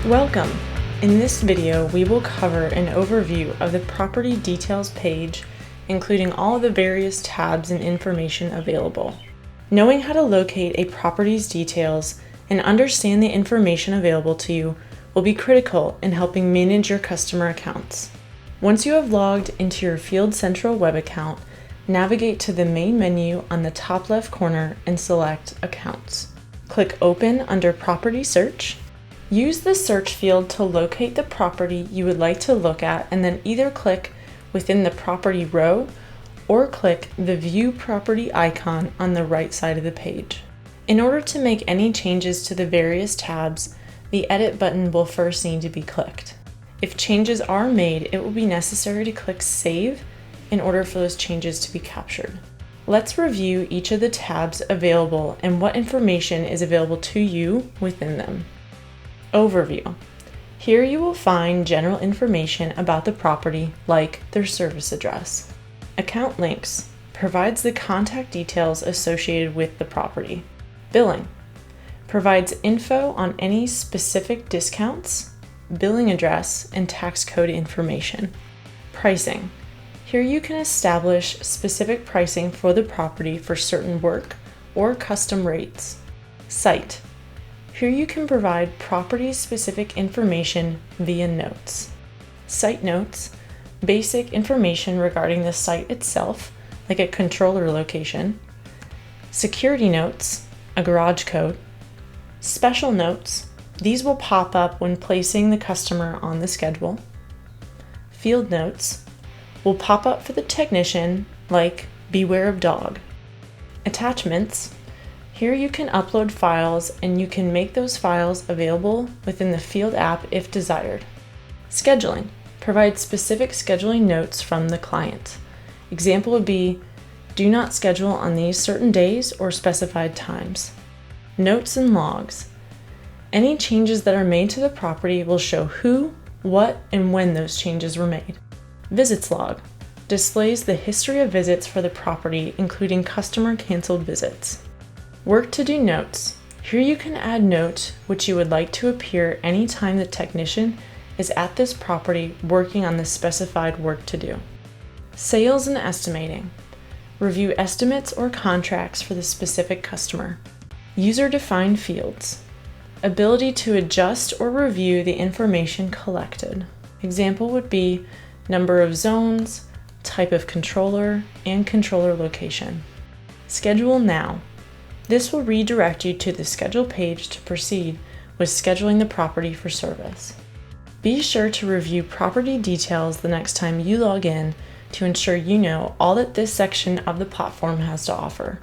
Welcome! In this video, we will cover an overview of the Property Details page, including all of the various tabs and information available. Knowing how to locate a property's details and understand the information available to you will be critical in helping manage your customer accounts. Once you have logged into your Field Central web account, navigate to the main menu on the top left corner and select Accounts. Click Open under Property Search. Use the search field to locate the property you would like to look at, and then either click within the property row or click the View Property icon on the right side of the page. In order to make any changes to the various tabs, the Edit button will first need to be clicked. If changes are made, it will be necessary to click Save in order for those changes to be captured. Let's review each of the tabs available and what information is available to you within them. Overview. Here you will find general information about the property, like their service address. Account Links provides the contact details associated with the property. Billing provides info on any specific discounts, billing address, and tax code information. Pricing. Here you can establish specific pricing for the property for certain work or custom rates. Site. Here you can provide property-specific information via notes. Site notes, basic information regarding the site itself, like a controller location. Security notes, a garage code. Special notes, these will pop up when placing the customer on the schedule. Field notes will pop up for the technician, like beware of dog. Attachments, here you can upload files and you can make those files available within the Field app if desired. Scheduling provides specific scheduling notes from the client. Example would be, do not schedule on these certain days or specified times. Notes and logs. Any changes that are made to the property will show who, what, and when those changes were made. Visits log displays the history of visits for the property, including customer canceled visits. Work to do notes. Here you can add notes which you would like to appear anytime the technician is at this property working on the specified work to do. Sales and estimating. Review estimates or contracts for the specific customer. User-defined fields. Ability to adjust or review the information collected. Example would be number of zones, type of controller, and controller location. Schedule now. This will redirect you to the schedule page to proceed with scheduling the property for service. Be sure to review property details the next time you log in to ensure you know all that this section of the platform has to offer.